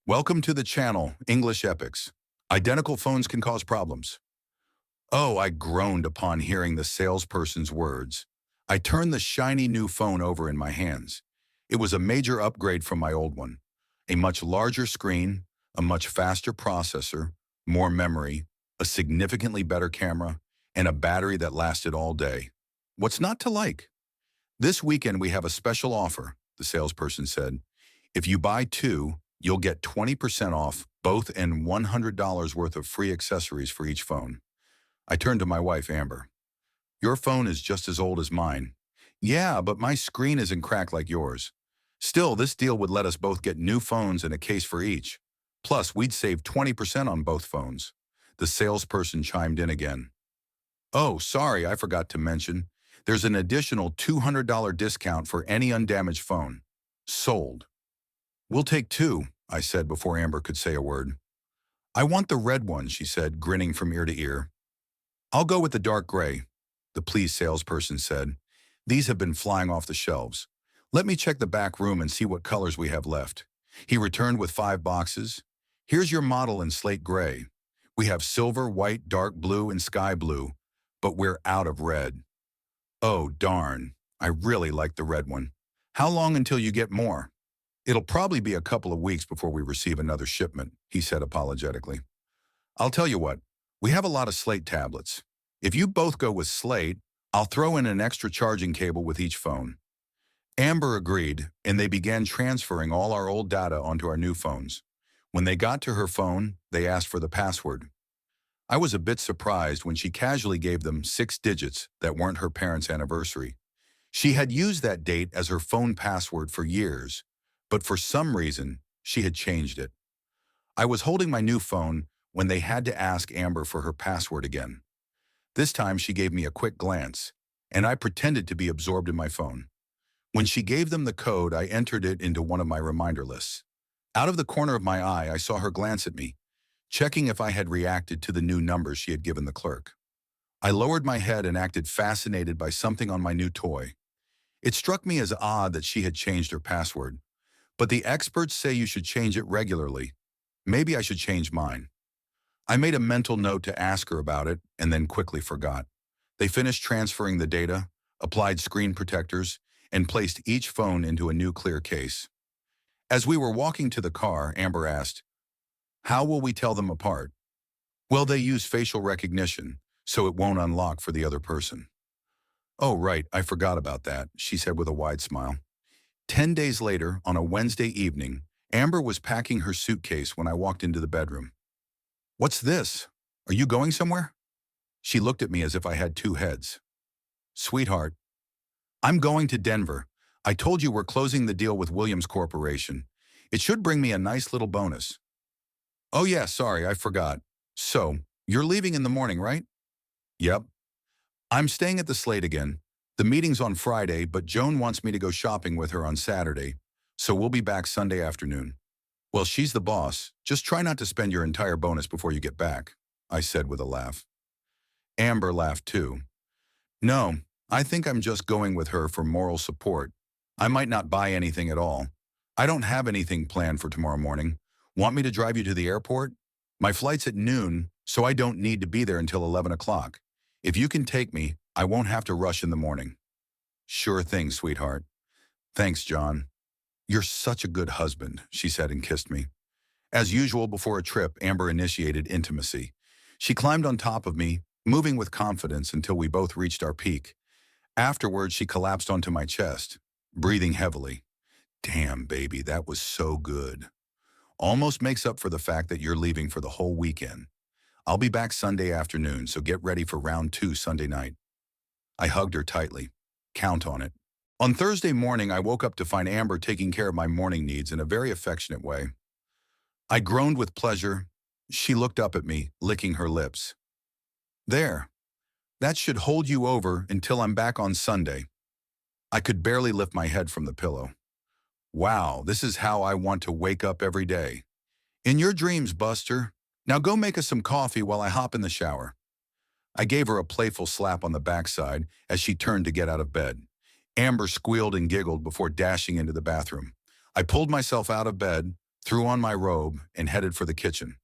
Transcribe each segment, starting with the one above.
Welcome to the channel, English Epics. Identical phones can cause problems. Oh, I groaned upon hearing the salesperson's words. I turned the shiny new phone over in my hands. It was a major upgrade from my old one. A much larger screen, a much faster processor, more memory, a significantly better camera, and a battery that lasted all day. What's not to like? This weekend we have a special offer, the salesperson said. If you buy two, you'll get 20% off both and $100 worth of free accessories for each phone. I turned to my wife, Amber. Your phone is just as old as mine. Yeah, but my screen isn't cracked like yours. Still, this deal would let us both get new phones and a case for each. Plus, we'd save 20% on both phones. The salesperson chimed in again. Oh, sorry, I forgot to mention. There's an additional $200 discount for any undamaged phone. Sold. We'll take two, I said before Amber could say a word. I want the red one, she said, grinning from ear to ear. I'll go with the dark gray, the pleased salesperson said. These have been flying off the shelves. Let me check the back room and see what colors we have left. He returned with 5 boxes. Here's your model in slate gray. We have silver, white, dark blue, and sky blue, but we're out of red. Oh, darn. I really like the red one. How long until you get more? It'll probably be a couple of weeks before we receive another shipment, he said apologetically. I'll tell you what, we have a lot of slate tablets. If you both go with slate, I'll throw in an extra charging cable with each phone. Amber agreed, and they began transferring all our old data onto our new phones. When they got to her phone, they asked for the password. I was a bit surprised when she casually gave them 6 digits that weren't her parents' anniversary. She had used that date as her phone password for years, but for some reason, she had changed it. I was holding my new phone when they had to ask Amber for her password again. This time she gave me a quick glance, and I pretended to be absorbed in my phone. When she gave them the code, I entered it into one of my reminder lists. Out of the corner of my eye, I saw her glance at me, checking if I had reacted to the new numbers she had given the clerk. I lowered my head and acted fascinated by something on my new toy. It struck me as odd that she had changed her password, but the experts say you should change it regularly. Maybe I should change mine. I made a mental note to ask her about it and then quickly forgot. They finished transferring the data, applied screen protectors, and placed each phone into a new clear case. As we were walking to the car, Amber asked, "How will we tell them apart?" "Well, they use facial recognition, so it won't unlock for the other person." "Oh, right, I forgot about that," she said with a wide smile. 10 days later, on a Wednesday evening, Amber was packing her suitcase when I walked into the bedroom. "What's this? Are you going somewhere?" She looked at me as if I had 2 heads. "Sweetheart, I'm going to Denver. I told you we're closing the deal with Williams Corporation. It should bring me a nice little bonus." "Oh yeah, sorry, I forgot. So, you're leaving in the morning, right?" "Yep. I'm staying at the Slate again. The meeting's on Friday, but Joan wants me to go shopping with her on Saturday, so we'll be back Sunday afternoon." "Well, she's the boss. Just try not to spend your entire bonus before you get back," I said with a laugh. Amber laughed too. "No, I think I'm just going with her for moral support. I might not buy anything at all. I don't have anything planned for tomorrow morning. Want me to drive you to the airport? My flight's at noon, so I don't need to be there until 11 o'clock. If you can take me, I won't have to rush in the morning." "Sure thing, sweetheart." "Thanks, John. You're such a good husband," she said and kissed me. As usual before a trip, Amber initiated intimacy. She climbed on top of me, moving with confidence until we both reached our peak. Afterwards, she collapsed onto my chest, breathing heavily. "Damn, baby, that was so good. Almost makes up for the fact that you're leaving for the whole weekend. I'll be back Sunday afternoon, so get ready for round 2 Sunday night." I hugged her tightly. "Count on it." On Thursday morning, I woke up to find Amber taking care of my morning needs in a very affectionate way. I groaned with pleasure. She looked up at me, licking her lips. "There. That should hold you over until I'm back on Sunday." I could barely lift my head from the pillow. Wow, this is how I want to wake up every day. "In your dreams, Buster. Now go make us some coffee while I hop in the shower." I gave her a playful slap on the backside as she turned to get out of bed. Amber squealed and giggled before dashing into the bathroom. I pulled myself out of bed, threw on my robe, and headed for the kitchen.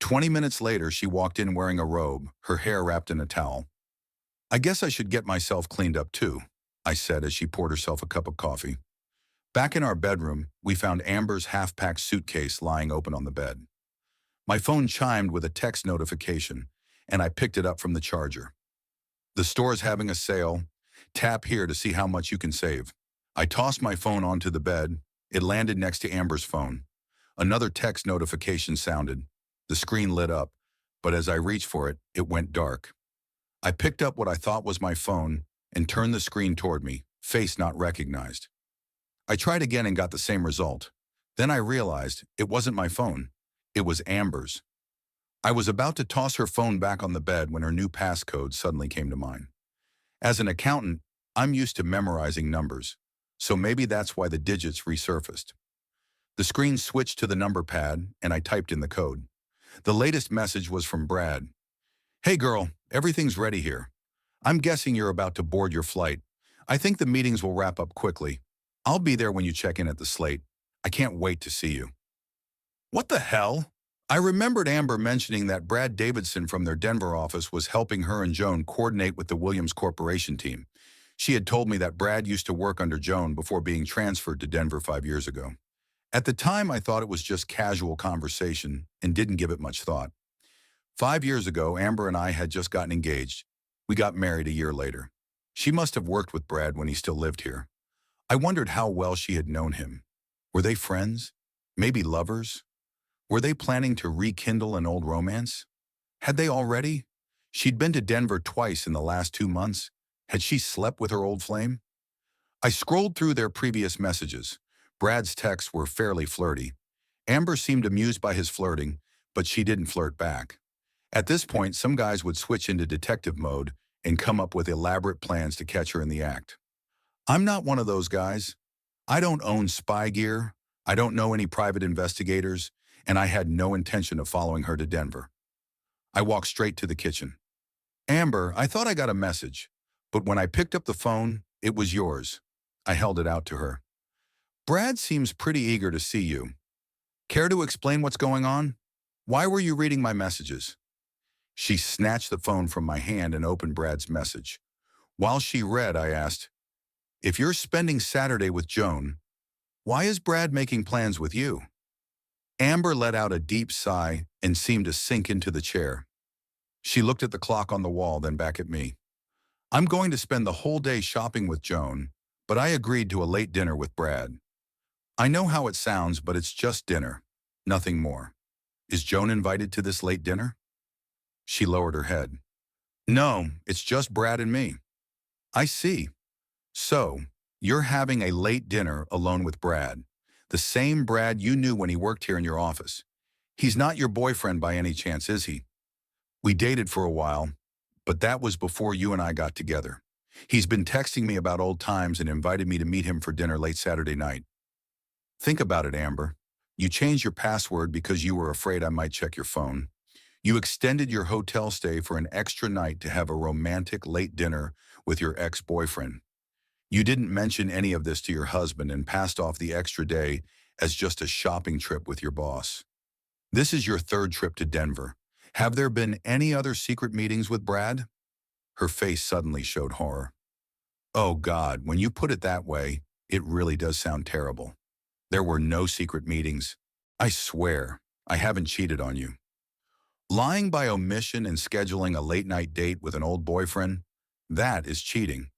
20 minutes later, she walked in wearing a robe, her hair wrapped in a towel. I guess I should get myself cleaned up too, I said as she poured herself a cup of coffee. Back in our bedroom, we found Amber's half-packed suitcase lying open on the bed. My phone chimed with a text notification, and I picked it up from the charger. The store's having a sale. Tap here to see how much you can save. I tossed my phone onto the bed. It landed next to Amber's phone. Another text notification sounded. The screen lit up, but as I reached for it, it went dark. I picked up what I thought was my phone and turned the screen toward me, face not recognized. I tried again and got the same result. Then I realized it wasn't my phone. It was Amber's. I was about to toss her phone back on the bed when her new passcode suddenly came to mind. As an accountant, I'm used to memorizing numbers, so maybe that's why the digits resurfaced. The screen switched to the number pad, and I typed in the code. The latest message was from Brad. Hey girl, everything's ready here. I'm guessing you're about to board your flight. I think the meetings will wrap up quickly. I'll be there when you check in at the Slate. I can't wait to see you. What the hell? I remembered Amber mentioning that Brad Davidson from their Denver office was helping her and Joan coordinate with the Williams Corporation team. She had told me that Brad used to work under Joan before being transferred to Denver 5 years ago. At the time, I thought it was just casual conversation and didn't give it much thought. 5 years ago, Amber and I had just gotten engaged. We got married a year later. She must have worked with Brad when he still lived here. I wondered how well she had known him. Were they friends? Maybe lovers? Were they planning to rekindle an old romance? Had they already? She'd been to Denver twice in the last 2 months. Had she slept with her old flame? I scrolled through their previous messages. Brad's texts were fairly flirty. Amber seemed amused by his flirting, but she didn't flirt back. At this point, some guys would switch into detective mode and come up with elaborate plans to catch her in the act. I'm not one of those guys. I don't own spy gear, I don't know any private investigators, and I had no intention of following her to Denver. I walked straight to the kitchen. Amber, I thought I got a message, but when I picked up the phone, it was yours. I held it out to her. Brad seems pretty eager to see you. Care to explain what's going on? Why were you reading my messages? She snatched the phone from my hand and opened Brad's message. While she read, I asked, if you're spending Saturday with Joan, why is Brad making plans with you? Amber let out a deep sigh and seemed to sink into the chair. She looked at the clock on the wall, then back at me. I'm going to spend the whole day shopping with Joan, but I agreed to a late dinner with Brad. I know how it sounds, but it's just dinner, nothing more. Is Joan invited to this late dinner? She lowered her head. No, it's just Brad and me. I see. So, you're having a late dinner alone with Brad, the same Brad you knew when he worked here in your office. He's not your boyfriend by any chance, is he? We dated for a while, but that was before you and I got together. He's been texting me about old times and invited me to meet him for dinner late Saturday night. Think about it, Amber. You changed your password because you were afraid I might check your phone. You extended your hotel stay for an extra night to have a romantic late dinner with your ex-boyfriend. You didn't mention any of this to your husband and passed off the extra day as just a shopping trip with your boss. This is your third trip to Denver. Have there been any other secret meetings with Brad? Her face suddenly showed horror. Oh God, when you put it that way, it really does sound terrible. There were no secret meetings. I swear, I haven't cheated on you. Lying by omission and scheduling a late-night date with an old boyfriend, that is cheating.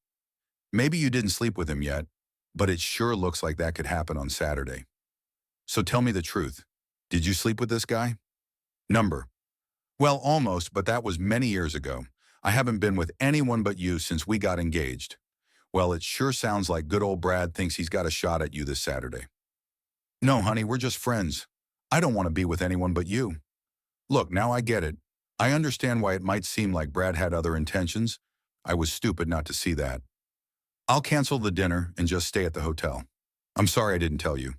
Maybe you didn't sleep with him yet, but it sure looks like that could happen on Saturday. So tell me the truth. Did you sleep with this guy? Number. Well, almost, but that was many years ago. I haven't been with anyone but you since we got engaged. Well, it sure sounds like good old Brad thinks he's got a shot at you this Saturday. No, honey, we're just friends. I don't want to be with anyone but you. Look, now I get it. I understand why it might seem like Brad had other intentions. I was stupid not to see that. I'll cancel the dinner and just stay at the hotel. I'm sorry I didn't tell you.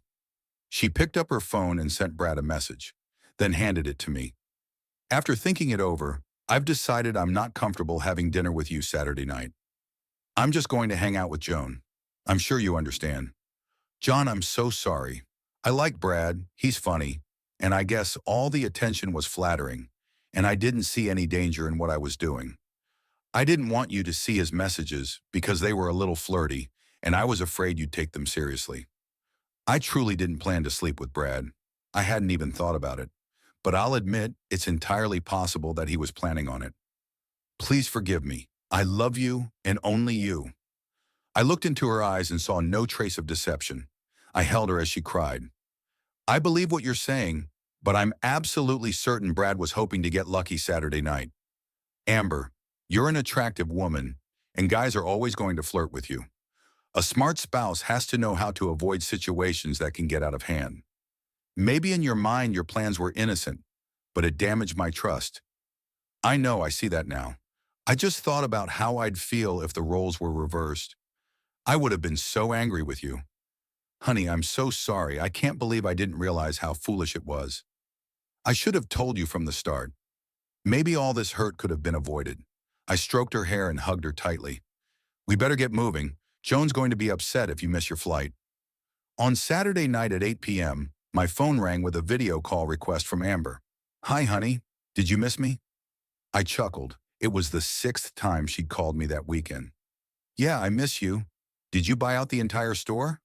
She picked up her phone and sent Brad a message, then handed it to me. After thinking it over, I've decided I'm not comfortable having dinner with you Saturday night. I'm just going to hang out with Joan. I'm sure you understand. John, I'm so sorry. I like Brad, he's funny, and I guess all the attention was flattering, and I didn't see any danger in what I was doing. I didn't want you to see his messages because they were a little flirty, and I was afraid you'd take them seriously. I truly didn't plan to sleep with Brad. I hadn't even thought about it. But I'll admit it's entirely possible that he was planning on it. Please forgive me. I love you and only you. I looked into her eyes and saw no trace of deception. I held her as she cried. I believe what you're saying, but I'm absolutely certain Brad was hoping to get lucky Saturday night. Amber, you're an attractive woman, and guys are always going to flirt with you. A smart spouse has to know how to avoid situations that can get out of hand. Maybe in your mind your plans were innocent, but it damaged my trust. I know I see that now. I just thought about how I'd feel if the roles were reversed. I would have been so angry with you. Honey, I'm so sorry. I can't believe I didn't realize how foolish it was. I should have told you from the start. Maybe all this hurt could have been avoided. I stroked her hair and hugged her tightly. We better get moving. Joan's going to be upset if you miss your flight. On Saturday night at 8 p.m., my phone rang with a video call request from Amber. Hi, honey. Did you miss me? I chuckled. It was the 6th time she'd called me that weekend. Yeah, I miss you. Did you buy out the entire store?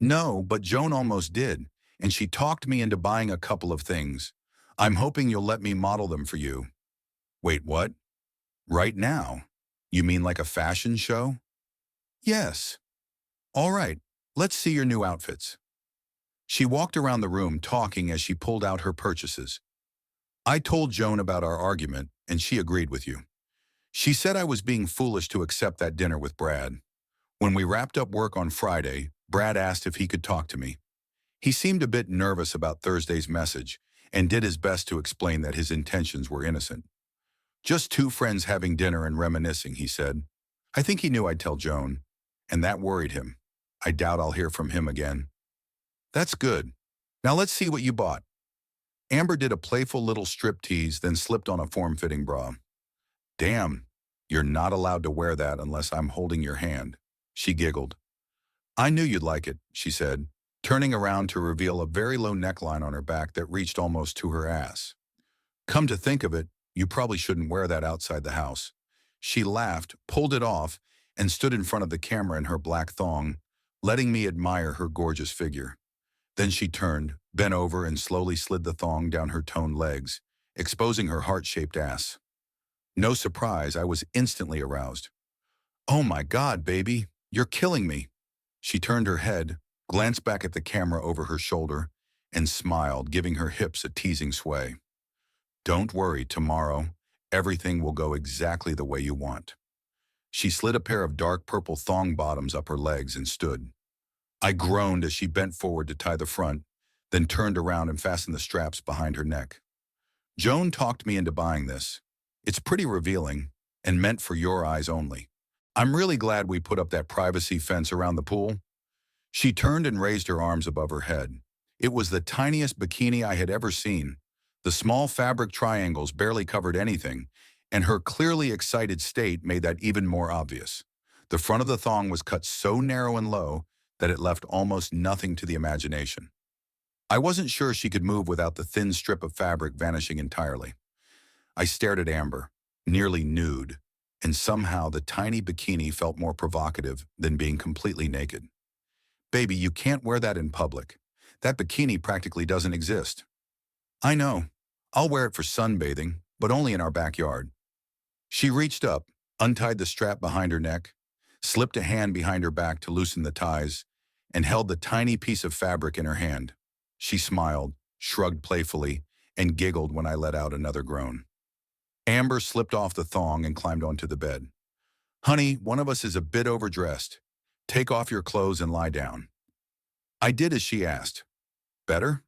No, but Joan almost did, and she talked me into buying a couple of things. I'm hoping you'll let me model them for you. Wait, what? Right now? You mean like a fashion show? Yes. All right, let's see your new outfits. She walked around the room talking as she pulled out her purchases. I told Joan about our argument, and she agreed with you. She said I was being foolish to accept that dinner with Brad. When we wrapped up work on Friday, Brad asked if he could talk to me. He seemed a bit nervous about Thursday's message and did his best to explain that his intentions were innocent. Just two friends having dinner and reminiscing, he said. I think he knew I'd tell Joan, and that worried him. I doubt I'll hear from him again. That's good. Now let's see what you bought. Amber did a playful little striptease, then slipped on a form-fitting bra. Damn, you're not allowed to wear that unless I'm holding your hand. She giggled. I knew you'd like it, she said, turning around to reveal a very low neckline on her back that reached almost to her ass. Come to think of it, you probably shouldn't wear that outside the house. She laughed, pulled it off, and stood in front of the camera in her black thong, letting me admire her gorgeous figure. Then she turned, bent over, and slowly slid the thong down her toned legs, exposing her heart-shaped ass. No surprise, I was instantly aroused. Oh my God, baby, you're killing me. She turned her head, glanced back at the camera over her shoulder, and smiled, giving her hips a teasing sway. Don't worry, tomorrow, everything will go exactly the way you want. She slid a pair of dark purple thong bottoms up her legs and stood. I groaned as she bent forward to tie the front, then turned around and fastened the straps behind her neck. Joan talked me into buying this. It's pretty revealing, and meant for your eyes only. I'm really glad we put up that privacy fence around the pool. She turned and raised her arms above her head. It was the tiniest bikini I had ever seen. The small fabric triangles barely covered anything, and her clearly excited state made that even more obvious. The front of the thong was cut so narrow and low that it left almost nothing to the imagination. I wasn't sure she could move without the thin strip of fabric vanishing entirely. I stared at Amber, nearly nude, and somehow the tiny bikini felt more provocative than being completely naked. Baby, you can't wear that in public. That bikini practically doesn't exist. I know. I'll wear it for sunbathing, but only in our backyard. She reached up, untied the strap behind her neck, slipped a hand behind her back to loosen the ties, and held the tiny piece of fabric in her hand. She smiled, shrugged playfully, and giggled when I let out another groan. Amber slipped off the thong and climbed onto the bed. Honey, one of us is a bit overdressed. Take off your clothes and lie down. I did as she asked. Better?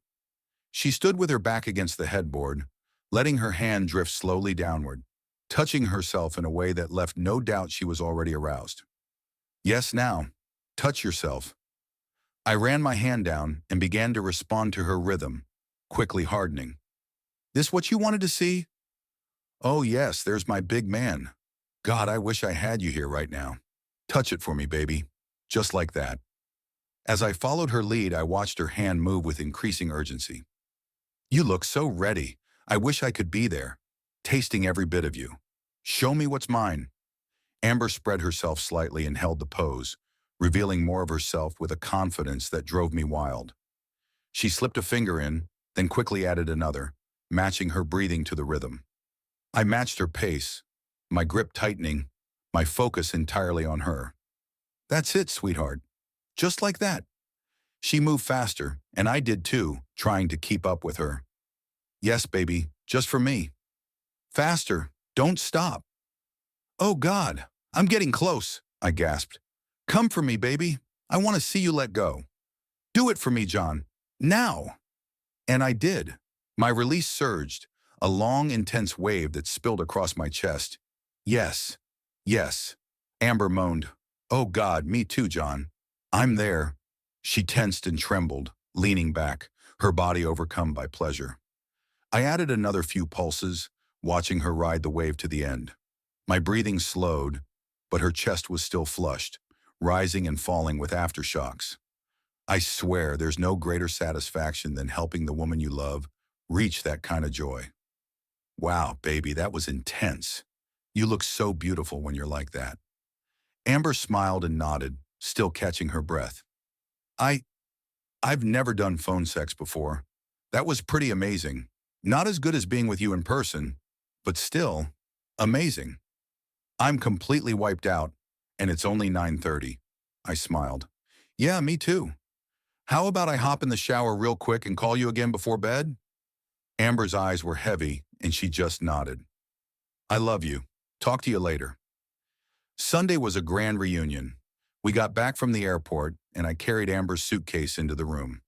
She stood with her back against the headboard, letting her hand drift slowly downward, touching herself in a way that left no doubt she was already aroused. Yes, now. Touch yourself. I ran my hand down and began to respond to her rhythm, quickly hardening. This what you wanted to see? Oh yes, there's my big man. God, I wish I had you here right now. Touch it for me, baby. Just like that. As I followed her lead, I watched her hand move with increasing urgency. You look so ready. I wish I could be there, tasting every bit of you. Show me what's mine. Amber spread herself slightly and held the pose, revealing more of herself with a confidence that drove me wild. She slipped a finger in, then quickly added another, matching her breathing to the rhythm. I matched her pace, my grip tightening, my focus entirely on her. That's it, sweetheart. Just like that. She moved faster, and I did too, trying to keep up with her. Yes, baby, just for me. Faster, don't stop. Oh God, I'm getting close, I gasped. Come for me, baby. I want to see you let go. Do it for me, John. Now. And I did. My release surged, a long, intense wave that spilled across my chest. Yes, yes. Amber moaned. Oh God, me too, John. I'm there. She tensed and trembled, leaning back, her body overcome by pleasure. I added another few pulses, watching her ride the wave to the end. My breathing slowed, but her chest was still flushed, rising and falling with aftershocks. I swear there's no greater satisfaction than helping the woman you love reach that kind of joy. Wow, baby, that was intense. You look so beautiful when you're like that. Amber smiled and nodded, still catching her breath. I've never done phone sex before. That was pretty amazing. Not as good as being with you in person, but still, amazing. I'm completely wiped out, and it's only 9:30. I smiled. Yeah, me too. How about I hop in the shower real quick and call you again before bed? Amber's eyes were heavy, and she just nodded. I love you. Talk to you later. Sunday was a grand reunion. We got back from the airport, and I carried Amber's suitcase into the room.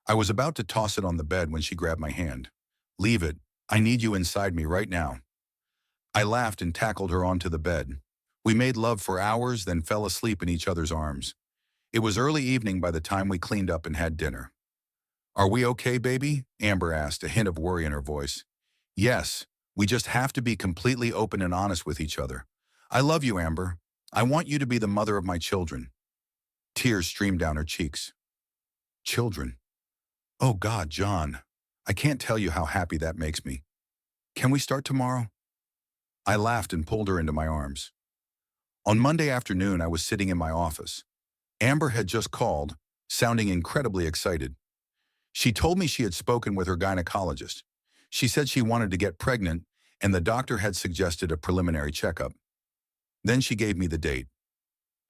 I was about to toss it on the bed when she grabbed my hand. Leave it. I need you inside me right now. I laughed and tackled her onto the bed. We made love for hours, then fell asleep in each other's arms. It was early evening by the time we cleaned up and had dinner. Are we okay, baby? Amber asked, a hint of worry in her voice. Yes, we just have to be completely open and honest with each other. I love you, Amber. I want you to be the mother of my children. Tears streamed down her cheeks. Children? Oh God, John. I can't tell you how happy that makes me. Can we start tomorrow? I laughed and pulled her into my arms. On Monday afternoon, I was sitting in my office. Amber had just called, sounding incredibly excited. She told me she had spoken with her gynecologist. She said she wanted to get pregnant, and the doctor had suggested a preliminary checkup. Then she gave me the date.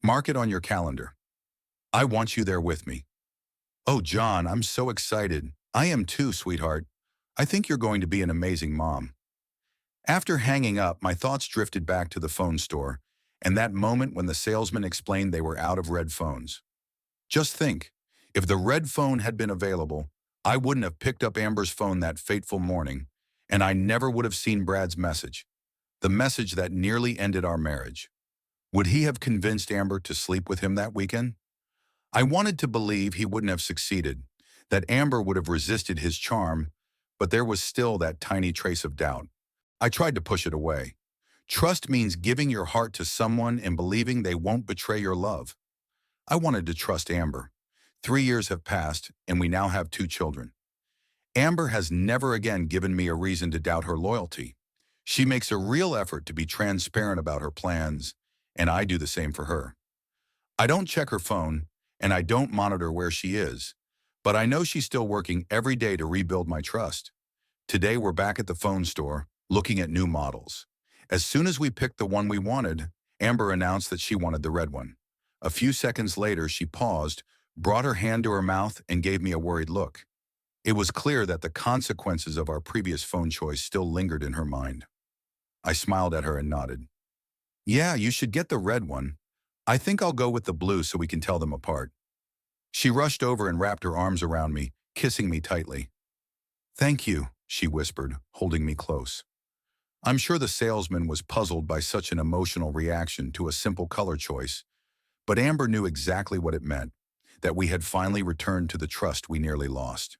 Mark it on your calendar. I want you there with me. Oh, John, I'm so excited. I am too, sweetheart. I think you're going to be an amazing mom. After hanging up, my thoughts drifted back to the phone store and that moment when the salesman explained they were out of red phones. Just think, if the red phone had been available, I wouldn't have picked up Amber's phone that fateful morning, and I never would have seen Brad's message, the message that nearly ended our marriage. Would he have convinced Amber to sleep with him that weekend? I wanted to believe he wouldn't have succeeded, that Amber would have resisted his charm, but there was still that tiny trace of doubt. I tried to push it away. Trust means giving your heart to someone and believing they won't betray your love. I wanted to trust Amber. 3 years have passed, and we now have 2 children. Amber has never again given me a reason to doubt her loyalty. She makes a real effort to be transparent about her plans, and I do the same for her. I don't check her phone, and I don't monitor where she is, but I know she's still working every day to rebuild my trust. Today we're back at the phone store, looking at new models. As soon as we picked the one we wanted, Amber announced that she wanted the red one. A few seconds later, she paused, brought her hand to her mouth, and gave me a worried look. It was clear that the consequences of our previous phone choice still lingered in her mind. I smiled at her and nodded. Yeah, you should get the red one. I think I'll go with the blue so we can tell them apart. She rushed over and wrapped her arms around me, kissing me tightly. Thank you, she whispered, holding me close. I'm sure the salesman was puzzled by such an emotional reaction to a simple color choice, but Amber knew exactly what it meant, that we had finally returned to the trust we nearly lost.